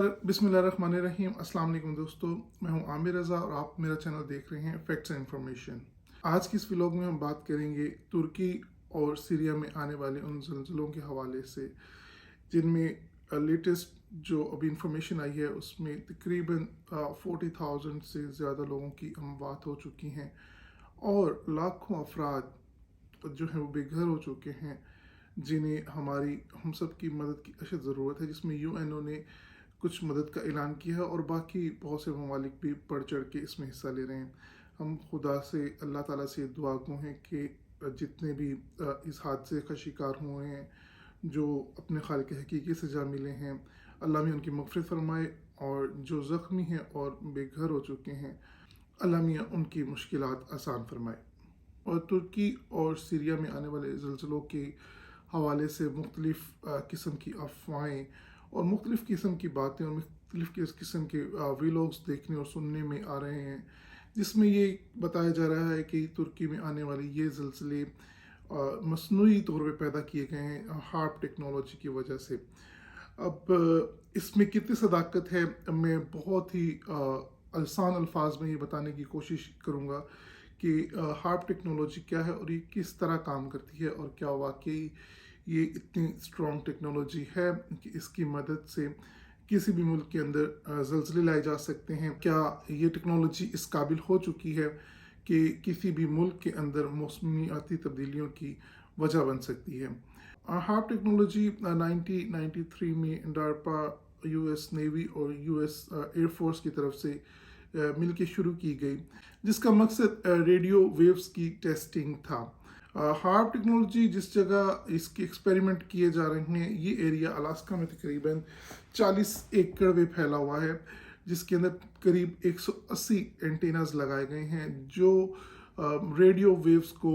बिस्मिल्लाहिर्रहमानिर्रहीम। अस्सलाम वालेकुम दोस्तों, मैं हूं आमिर रज़ा और आप मेरा चैनल देख रहे हैं फैक्ट्स एंड इंफॉर्मेशन। आज की इस व्लॉग में हम बात करेंगे तुर्की और सीरिया में आने वाले उन ज़लज़लों के हवाले से जिनमें लेटेस्ट जो अभी इंफॉर्मेशन आई है उसमें तकरीबन 40,000 से ज़्यादा लोगों की अमवात हो चुकी हैं और लाखों अफराद जो हैं वो बेघर हो चुके हैं, जिन्हें हम सब की मदद की अशद ज़रूरत है, जिसमें यूएनओ ने कुछ मदद का ऐलान किया है और बाकी बहुत से ममालिक भी बढ़ चढ़ के इसमें हिस्सा ले रहे हैं। हम खुदा से अल्लाह ताला से दुआ गो हैं कि जितने भी इस हादसे का शिकार हुए हैं, जो अपने खालिक हकीकी से जा मिले हैं, अल्लाह में उनकी मग़फ़िरत फरमाए, और जो ज़ख्मी हैं और बेघर हो चुके हैं, अल्लाह मियाँ उनकी मुश्किलात आसान फरमाए। और तुर्की और सीरिया में आने वाले ज़लज़लों के हवाले से मुख्तलिफ़ किस्म की अफवाहें और मुख्तलिफ़ किस्म की बातें और मुख्तलिफ़ किस्म के व्लॉग्स देखने और सुनने में आ रहे हैं, जिसमें ये बताया जा रहा है कि तुर्की में आने वाले ये ज़लज़ले मसनूई तौर पे पैदा किए गए हैं हार्प टेक्नोलॉजी की वजह से। अब इसमें कितनी सदाकत है, मैं बहुत ही आसान अल्फाज में ये बताने की कोशिश करूँगा कि हार्प टेक्नोलॉजी क्या है और ये किस तरह काम करती है, और क्या वाकई ये इतनी स्ट्रॉन्ग टेक्नोलॉजी है कि इसकी मदद से किसी भी मुल्क के अंदर ज़लज़ले लाए जा सकते हैं। क्या ये टेक्नोलॉजी इस काबिल हो चुकी है कि किसी भी मुल्क के अंदर मौसमियाती तब्दीलियों की वजह बन सकती है। हार्प टेक्नोलॉजी 1993 में डार्पा, यूएस नेवी और यूएस एयरफोर्स की तरफ से मिल के शुरू की गई, जिसका मकसद रेडियो वेव्स की टेस्टिंग था। हार्प टेक्नोलॉजी जिस जगह इसके एक्सपेरिमेंट किए जा रहे हैं, ये एरिया अलास्का में तकरीबन 40 एकड़ में फैला हुआ है, जिसके अंदर करीब 180 एंटीनाज लगाए गए हैं जो रेडियो वेव्स को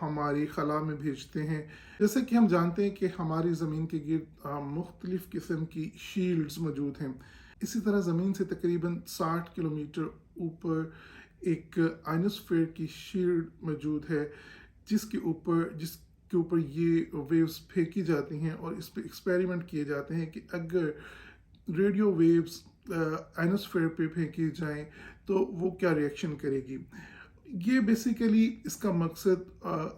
हमारी खला में भेजते हैं। जैसे कि हम जानते हैं कि हमारी ज़मीन के गिर्द मुख्तलिफ़ किस्म की शील्ड्स मौजूद हैं। इसी तरह ज़मीन से तकरीबन 60 किलोमीटर ऊपर एक आयनोस्फीयर की शील्ड मौजूद है, जिसके ऊपर ये वेव्स फेंकी जाती हैं और इस पे एक्सपेरिमेंट किए जाते हैं कि अगर रेडियो वेव्स आयनोस्फीयर पे फेंकी जाएं तो वो क्या रिएक्शन करेगी। ये बेसिकली इसका मकसद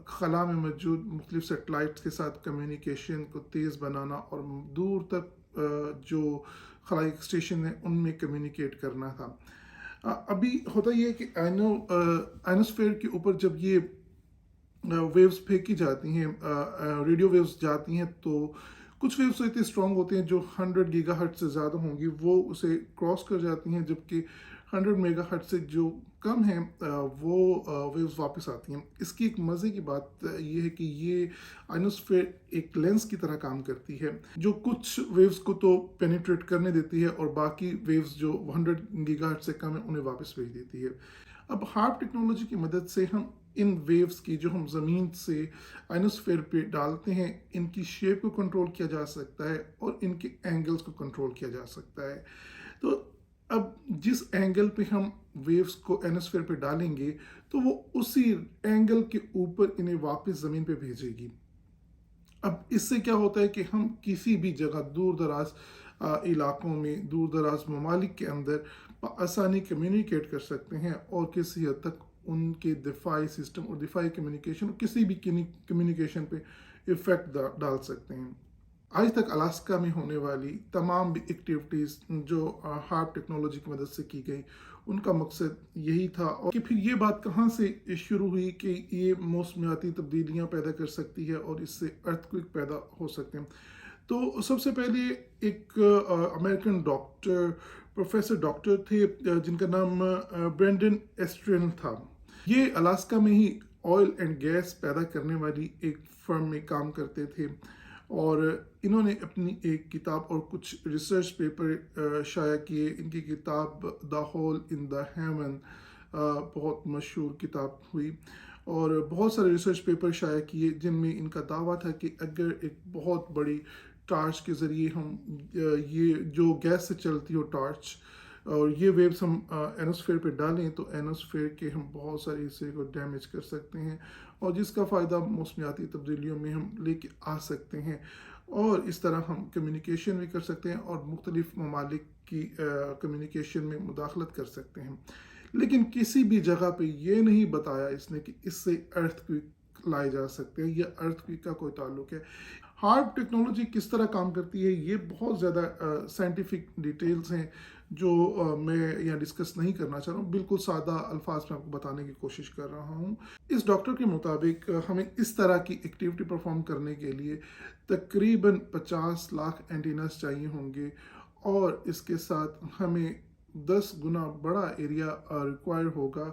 खला में मौजूद मुख्तलिफ सेटेलाइट्स के साथ कम्युनिकेशन को तेज़ बनाना और दूर तक जो खलाई स्टेशन है उनमें कम्युनिकेट करना था। अभी होता ये है कि आयनोस्फीयर के ऊपर जब ये वेव्स फेंकी जाती हैं, रेडियो वेव्स जाती हैं, तो कुछ वेव्स इतनी स्ट्रॉन्ग होती हैं जो 100 गीगाहर्ट्ज़ से ज़्यादा होंगी, वो उसे क्रॉस कर जाती हैं, जबकि 100 मेगाहर्ट्ज़ से जो कम है वो वेव्स वापस आती हैं। इसकी एक मज़े की बात ये है कि ये आयनोस्फीयर एक लेंस की तरह काम करती है, जो कुछ वेव्स को तो पेनिट्रेट करने देती है और बाकी वेव्स जो 100 गीगाहर्ट्ज़ से कम है उन्हें वापस भेज देती है। अब हार्प टेक्नोलॉजी की मदद से हम इन वेव्स की जो हम ज़मीन से आयनोस्फीयर पे डालते हैं, इनकी शेप को कंट्रोल किया जा सकता है और इनके एंगल्स को कंट्रोल किया जा सकता है। तो अब जिस एंगल पे हम वेव्स को आयनोस्फीयर पे डालेंगे तो वो उसी एंगल के ऊपर इन्हें वापस ज़मीन पे भेजेगी। अब इससे क्या होता है कि हम किसी भी जगह दूर दराज इलाकों में, दूर दराज ममालिक के अंदर आसानी कम्युनिकेट कर सकते हैं और किसी हद तक उनके दिफाई सिस्टम और दिफाई कम्युनिकेशन, किसी भी कम्युनिकेशन पे इफ़ेक्ट डाल सकते हैं। आज तक अलास्का में होने वाली तमाम भी एक्टिविटीज़ जो हार्प टेक्नोलॉजी की मदद से की गई, उनका मकसद यही था। और कि फिर ये बात कहाँ से शुरू हुई कि ये मौसमियाती तब्दीलियाँ पैदा कर सकती है और इससे अर्थक्वेक पैदा हो सकते हैं। तो सबसे पहले एक अमेरिकन डॉक्टर, प्रोफेसर डॉक्टर थे, जिनका नाम ब्रेंडन एस्ट्रेन था। ये अलास्का में ही ऑयल एंड गैस पैदा करने वाली एक फर्म में काम करते थे, और इन्होंने अपनी एक किताब और कुछ रिसर्च पेपर शाया किए। इनकी किताब the hole in the heaven बहुत मशहूर किताब हुई, और बहुत सारे रिसर्च पेपर शाया किए जिनमें इनका दावा था कि अगर एक बहुत बड़ी टार्च के ज़रिए हम ये जो गैस से चलती हो टार्च, और ये वेव्स हम एनोस्फेयर पे डालें तो एनोस्फेयर के हम बहुत सारे हिस्से को डैमेज कर सकते हैं, और जिसका फ़ायदा मौसमियाती तब्दीलियों में हम लेके आ सकते हैं, और इस तरह हम कम्युनिकेशन भी कर सकते हैं और मुख्तलिफ़ ममालिक کی کمیونیکیشن میں مداخلت کر سکتے ہیں، لیکن کسی بھی جگہ پہ یہ نہیں بتایا اس نے کہ اس سے ارتھ کوئک لائے جا سکتے ہیں یا ارتھ کوئک کا کوئی تعلق ہے۔ ہارپ ٹیکنالوجی کس طرح کام کرتی ہے، یہ بہت زیادہ سائنٹیفک ڈیٹیلز ہیں جو میں یہاں ڈسکس نہیں کرنا چاہ رہا ہوں، بالکل سادہ الفاظ میں آپ کو بتانے کی کوشش کر رہا ہوں۔ اس ڈاکٹر کے مطابق ہمیں اس طرح کی ایکٹیویٹی پرفارم کرنے کے لیے تقریباً 50 لاکھ اینٹیناز چاہیے ہوں گے، اور اس کے ساتھ ہمیں 10 گنا بڑا ایریا ریکوائر ہوگا،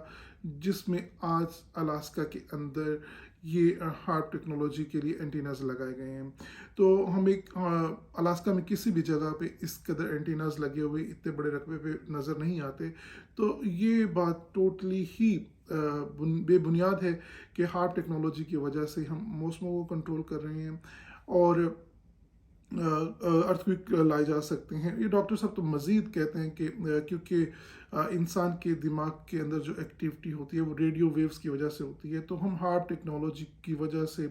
جس میں آج الاسکا کے اندر یہ ہارپ ٹیکنالوجی کے لیے اینٹیناز لگائے گئے ہیں۔ تو ہمیں الاسکا میں کسی بھی جگہ پہ اس قدر اینٹیناز لگے ہوئے اتنے بڑے رقبے پہ نظر نہیں آتے، تو یہ بات ٹوٹلی ہی بے بنیاد ہے کہ ہارپ ٹیکنالوجی کی وجہ سے ہم موسموں کو کنٹرول کر رہے ہیں اور ارتھ کوئک لائے جا سکتے ہیں۔ یہ ڈاکٹر صاحب تو مزید کہتے ہیں کہ کیونکہ انسان کے دماغ کے اندر جو ایکٹیویٹی ہوتی ہے وہ ریڈیو ویوز کی وجہ سے ہوتی ہے، تو ہم ہارپ ٹیکنالوجی کی وجہ سے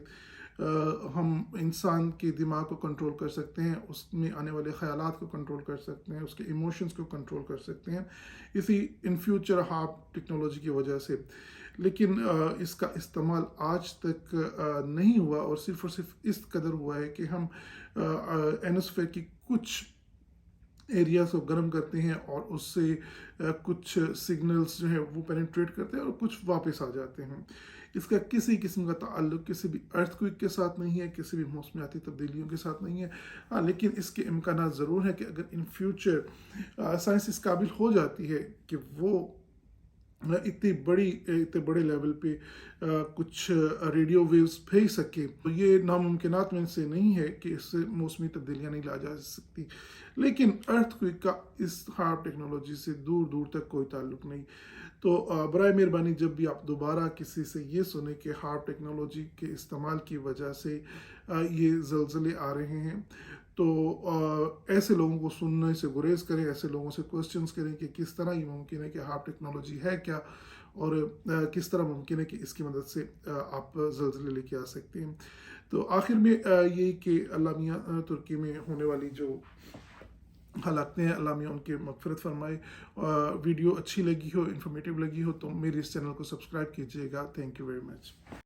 ہم انسان کے دماغ کو کنٹرول کر سکتے ہیں، اس میں آنے والے خیالات کو کنٹرول کر سکتے ہیں، اس کے ایموشنز کو کنٹرول کر سکتے ہیں اسی ان فیوچر ہارپ ٹیکنالوجی کی وجہ سے۔ لیکن اس کا استعمال آج تک نہیں ہوا، اور صرف اس قدر ہوا ہے کہ ہم اینوسفیئر کی کچھ ایریاز کو گرم کرتے ہیں اور اس سے کچھ سگنلز جو ہیں وہ پینیٹریٹ کرتے ہیں اور کچھ واپس آ جاتے ہیں۔ اس کا کسی قسم کا تعلق کسی بھی ارتھ کوئک کے ساتھ نہیں ہے، کسی بھی موسمیاتی تبدیلیوں کے ساتھ نہیں ہے، لیکن اس کے امکانات ضرور ہیں کہ اگر ان فیوچر سائنس اس قابل ہو جاتی ہے کہ وہ اتنے بڑے لیول پہ کچھ ریڈیو ویوز بھیج سکے، تو یہ ناممکنات میں سے نہیں ہے کہ اس سے موسمی تبدیلیاں نہیں لا جا سکتی، لیکن ارتھ کوئک کا اس ہارپ ٹیکنالوجی سے دور دور تک کوئی تعلق نہیں۔ تو برائے مہربانی جب بھی آپ دوبارہ کسی سے یہ سنیں کہ ہارپ ٹیکنالوجی کے استعمال کی وجہ سے یہ زلزلے آ رہے ہیں، تو ایسے لوگوں کو سننے سے گریز کریں، ایسے لوگوں سے کوسچنز کریں کہ کس طرح یہ ممکن ہے کہ ہارپ ٹیکنالوجی ہے کیا، اور کس طرح ممکن ہے کہ اس کی مدد سے آپ زلزلے لے کے آ سکتے ہیں۔ تو آخر میں یہ کہ اللہ میاں ترکی میں ہونے والی جو ہلاکتیں ہیں، اللہ میاں ان کے مغفرت فرمائے۔ ویڈیو اچھی لگی ہو، انفارمیٹیو لگی ہو تو میرے اس چینل کو سبسکرائب کیجیے گا۔ Thank you very much.